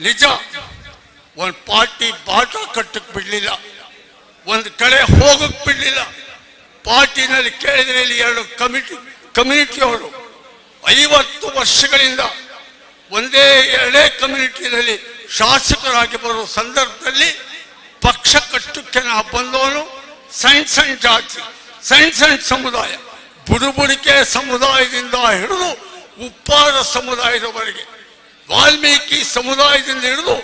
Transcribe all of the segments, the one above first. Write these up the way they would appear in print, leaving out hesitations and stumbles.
ನಿಜ, ಒಂದು ಪಾರ್ಟಿ ಬಾಟ ಕಟ್ಟಕ್ಕೆ ಬಿಡಲಿಲ್ಲ, ಒಂದು ಕಡೆ ಹೋಗಕ್ಕೆ ಬಿಡಲಿಲ್ಲ. ಪಾರ್ಟಿನಲ್ಲಿ ಕೇಳಿದರೆ ಇಲ್ಲಿ 2 ಕಮ್ಯುನಿಟಿಯವರು 50 ವರ್ಷಗಳಿಂದ ಒಂದೇ 2 ಕಮ್ಯುನಿಟಿನಲ್ಲಿ ಶಾಸಕರಾಗಿ ಬರುವ ಸಂದರ್ಭದಲ್ಲಿ ಪಕ್ಷ ಕಟ್ಟಕ್ಕೆ ನಾ ಬಂದವನು. ಸಣ್ಣ ಸಣ್ಣ ಜಾತಿ, ಸಣ್ಣ ಸಮುದಾಯ, ಬುಡುಬುಡಿಕೆ ಸಮುದಾಯದಿಂದ ಹಿಡಿದು ಉಪ್ಪಾರ ಸಮುದಾಯದವರೆಗೆ, ವಾಲ್ಮೀಕಿ ಸಮುದಾಯದಿಂದ ಹಿಡಿದು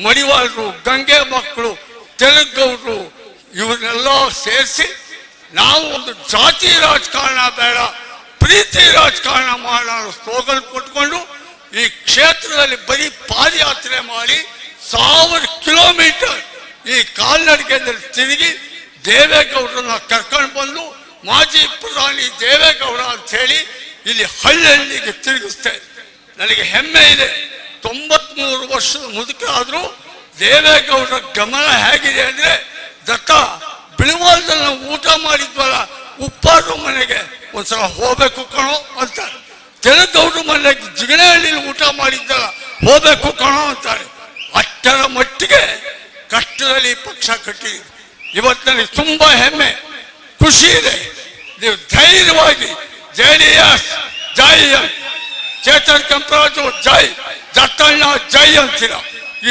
ಮಡಿವಾಳರು, ಗಂಗೆ ಮಕ್ಕಳು, ತೆಲುಗೌಡರು, ಇವನ್ನೆಲ್ಲ ಸೇರಿಸಿ ನಾವು ಒಂದು ಜಾತಿ ರಾಜಕಾರಣ ಬೇಡ, ಪ್ರೀತಿ ರಾಜಕಾರಣ ಮಾಡೋಣ ಸ್ಲೋಗನ್ ಕೊಟ್ಕೊಂಡು ಈ ಕ್ಷೇತ್ರದಲ್ಲಿ ಬರೀ ಪಾದಯಾತ್ರೆ ಮಾಡಿ 1000 ಕಿಲೋಮೀಟರ್ ಈ ಕಾಲ್ನಡಿಗೆಯಲ್ಲಿ ತಿರುಗಿ ದೇವೇಗೌಡರನ್ನ ಕರ್ಕೊಂಡು ಬಂದು ಮಾಜಿ ಪ್ರಧಾನಿ ದೇವೇಗೌಡ ಅಂತ ಹೇಳಿ ಇಲ್ಲಿ ಹಳ್ಳಿಗೆ ತಿರುಗಿಸ್ತೆ. ನನಗೆ ಹೆಮ್ಮೆ ಇದೆ. 93 ವರ್ಷದ ಮುದುಕರಾದರೂ ದೇವೇಗೌಡರ ಗಮನ ಹೇಗಿದೆ ಅಂದ್ರೆ, ದತ್ತ ಬಿಳುವಾಲದಲ್ಲಿ ನಾವು ಊಟ ಮಾಡಿದ್ವಲ್ಲ ಉಪ್ಪಾರ ಮನೆಗೆ ಒಂದ್ಸಲ ಹೋಗ್ಬೇಕು ಕಣೋ ಅಂತಾರೆ. ತೆಲುಗೌಡ್ರ ಮನೆಗೆ ಜಿಗಣಹಳ್ಳಿಲಿ ಊಟ ಮಾಡಿದ್ದಲ್ಲ ಹೋಗ್ಬೇಕು ಕಣೋ ಅಂತಾರೆ. ಅಷ್ಟರ ಮಟ್ಟಿಗೆ ಕಷ್ಟದಲ್ಲಿ ಪಕ್ಷ ಕಟ್ಟಿದೆ. ಇವತ್ತು ನನಗೆ ತುಂಬಾ ಹೆಮ್ಮೆ, ಖುಷಿ ಇದೆ. ನೀವು ಧೈರ್ಯವಾಗಿ JDS ಜೈ, ಚೇತನ್ ಕೆಂಪರಾಜು ಜೈ, ದತ್ತಣ್ಣ ಜೈ ಅಂತೀರ.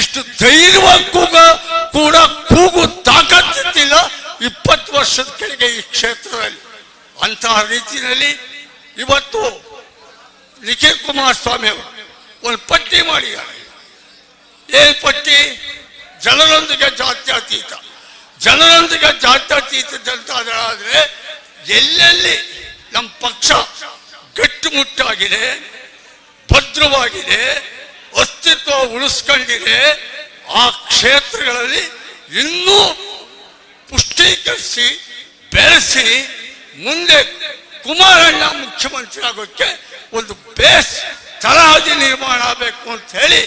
ಇಷ್ಟು ಧೈರ್ಯವಾಗಿ ಕೂಡ ಕೂಗು ತಾಕತ್ತಿಲ್ಲ 20 ವರ್ಷದ ಕೆಳಗೆ ಈ ಕ್ಷೇತ್ರದಲ್ಲಿ. ಅಂತಹ ರೀತಿಯಲ್ಲಿ ಇವತ್ತು ನಿಖಿಲ್ ಕುಮಾರಸ್ವಾಮಿ ಅವರು ಒಂದು ಪಟ್ಟಿ ಮಾಡಿದ್ದಾರೆ. ಏನ್ ಪಟ್ಟಿ? ಜನರೊಂದಿಗೆ ಜಾತ್ಯತೀತ. ಜನರೊಂದಿಗೆ ಜಾತ್ಯತೀತ ಜನತಾ ದಳ ಆದ್ರೆ ಎಲ್ಲೆಲ್ಲಿ ನಮ್ಮ ಪಕ್ಷ ಗಟ್ಟುಮುಟ್ಟಾಗಿದೆ, ಭದ್ರವಾಗಿದೆ, ಅಸ್ತಿತ್ವ ಉಳಿಸ್ಕೊಂಡಿದೆ, ಆ ಕ್ಷೇತ್ರಗಳಲ್ಲಿ ಇನ್ನೂ ಪುಷ್ಟೀಕರಿಸಿ ಬೆಳೆಸಿ ಮುಂದೆ ಕುಮಾರಣ್ಣ ಮುಖ್ಯಮಂತ್ರಿ ಆಗೋಕ್ಕೆ ಒಂದು ಬೇಸ್ ತಳಹದಿ ನಿರ್ಮಾಣ ಆಗಬೇಕು ಅಂತ ಹೇಳಿ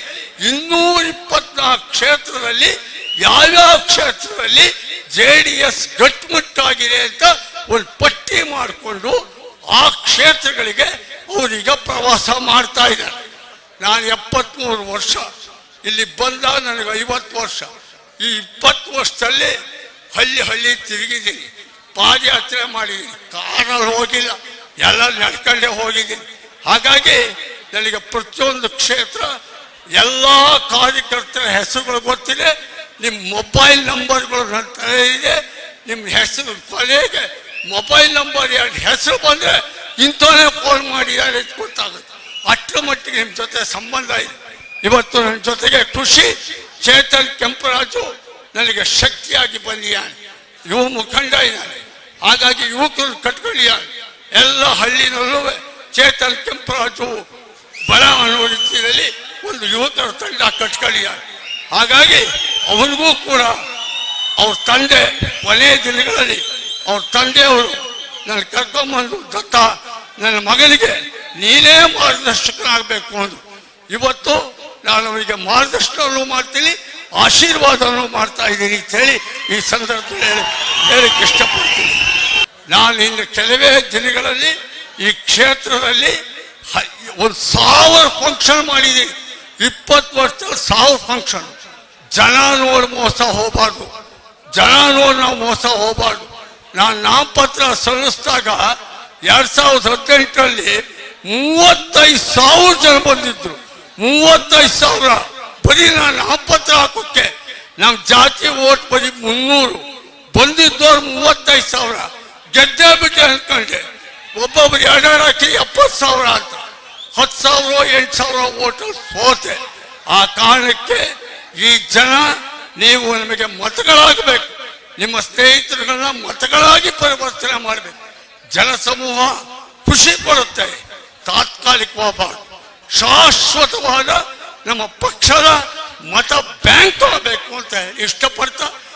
224 ಕ್ಷೇತ್ರದಲ್ಲಿ ಯಾವ್ಯಾವ ಕ್ಷೇತ್ರದಲ್ಲಿ JDS ಗಟ್ಟುಮುಟ್ಟಾಗಿದೆ ಅಂತ ಒಂದು ಪಟ್ಟಿ ಮಾಡಿಕೊಂಡು ಆ ಕ್ಷೇತ್ರಗಳಿಗೆ ಅವರೀಗ ಪ್ರವಾಸ ಮಾಡ್ತಾ ಇದ್ದಾರೆ. ನಾನು 73 ವರ್ಷ ಇಲ್ಲಿ ಬಂದ, ನನಗೆ 50 ವರ್ಷ. ಈ 20 ವರ್ಷದಲ್ಲಿ ಹಳ್ಳಿ ತಿರುಗಿದ್ದೀನಿ, ಪಾದಯಾತ್ರೆ ಮಾಡಿದ್ದೀನಿ, ಕಾರಲ್ಲಿ ಹೋಗಿಲ್ಲ, ಎಲ್ಲ ನಡ್ಕೊಂಡೇ ಹೋಗಿದ್ದೀನಿ. ಹಾಗಾಗಿ ನನಗೆ ಪ್ರತಿಯೊಂದು ಕ್ಷೇತ್ರ ಎಲ್ಲ ಕಾರ್ಯಕರ್ತರ ಹೆಸರುಗಳು ಗೊತ್ತಿದೆ. ನಿಮ್ಮ ಮೊಬೈಲ್ ನಂಬರ್ಗಳು ನನ್ನ ತಲೆ ಇದೆ. ನಿಮ್ಮ ಹೆಸರು ಕೊನೆಗೆ ಮೊಬೈಲ್ ನಂಬರ್ 2 ಹೆಸರು ಬಂದರೆ ಇಂಥವೇ ಫೋನ್ ಮಾಡಿದ್ದಾರೆ ಗೊತ್ತಾಗುತ್ತೆ. ಅಷ್ಟರ ಮಟ್ಟಿಗೆ ನಿಮ್ಮ ಜೊತೆ ಸಂಬಂಧ ಇದೆ. ಇವತ್ತು ನನ್ನ ಜೊತೆಗೆ ಖುಷಿ, ಚೇತನ್ ಕೆಂಪರಾಜು ನನಗೆ ಶಕ್ತಿಯಾಗಿ ಬಂದಿದ್ದಾನೆ, ಯುವ ಮುಖಂಡ ಇದ್ದಾನೆ. ಹಾಗಾಗಿ ಯುವಕರು ಕಟ್ಕೊಂಡಿದ್ದಾರೆ. ಎಲ್ಲ ಹಳ್ಳಿನಲ್ಲೂ ಚೇತನ್ ಕೆಂಪರಾಜು ಬಲ ಅನ್ನೋ ರೀತಿಯಲ್ಲಿ ಒಂದು ಯುವಕರ ತಂಡ ಕಟ್ಕೊಂಡಿದ್ದಾರೆ. ಹಾಗಾಗಿ ಅವನಿಗೂ ಕೂಡ ಅವ್ರ ತಂದೆ ಕೊನೆಯ ದಿನಗಳಲ್ಲಿ ಅವ್ರ ತಂದೆಯವರು ನನ್ನ ಕರ್ಕೊಂಬಂದು, ದತ್ತ ನನ್ನ ಮಗನಿಗೆ ನೀನೇ ಮಾರ್ಗದರ್ಶಕನಾಗಬೇಕು ಅಂದು. ಇವತ್ತು ನಾನು ಅವರಿಗೆ ಮಾರ್ಗದರ್ಶನವನ್ನು ಮಾಡ್ತೀನಿ, ಆಶೀರ್ವಾದವನ್ನು ಮಾಡ್ತಾ ಇದ್ದೀನಿ ಅಂತ ಹೇಳಿ ಈ ಸಂದರ್ಭದಲ್ಲಿ ಹೇಳಕ್ಕೆ ಇಷ್ಟಪಡ್ತೀನಿ. ನಾನು ಇನ್ನು ಕೆಲವೇ ದಿನಗಳಲ್ಲಿ ಈ ಕ್ಷೇತ್ರದಲ್ಲಿ 1000 ಫಂಕ್ಷನ್ ಮಾಡಿದ್ದೀನಿ. 20 ವರ್ಷದಲ್ಲಿ 1000 ಫಂಕ್ಷನ್. ಜನ ನೋಡಿ ಮೋಸ ಹೋಗಬಾರ್ದು, ಜನ ನೋಡಿ ನಾವು ಮೋಸ ಹೋಗಬಾರ್ದು. ನಾನು ನಾಮಪತ್ರ ಸಲ್ಲಿಸಿದಾಗ 2018ರಲ್ಲಿ 35,000 ಜನ ಬಂದಿದ್ರು. 35,000 ಬರೀ ನಾನು ನಾಮಪತ್ರ ಹಾಕೋಕ್ಕೆ. ನಮ್ಮ ಜಾತಿ ಓಟ್ ಬರೀ 300, ಬಂದಿದ್ದವ್ರು 35,000. ಗೆದ್ದೇ ಬಿಟ್ಟೆ ಅನ್ಕೊಂಡೆ. ಒಬ್ಬೊಬ್ರು 2 ಹಾಕಿ 70,000 ಅಂತ, 10,000 8,000 ಓಟಲ್ಲಿ ಸೋತೆ. ಆ ಕಾರಣಕ್ಕೆ ಈ ಜನ ನೀವು ನಮಗೆ ಮತಗಳಾಗಬೇಕು, ನಿಮ್ಮ ಸ್ನೇಹಿತರುಗಳನ್ನ ಮತಗಳಾಗಿ ಪರಿವರ್ತನೆ ಮಾಡಬೇಕು. ಜನಸಮೂಹ ಖುಷಿ ಪಡುತ್ತೆ, ತಾತ್ಕಾಲಿಕವಾಗಬಾರ್ದು. ಶಾಶ್ವತವಾದ ನಮ್ಮ ಪಕ್ಷದ ಮತ ಬ್ಯಾಂಕ್ ಆಗಬೇಕು ಅಂತ ಇಷ್ಟಪಡ್ತಾ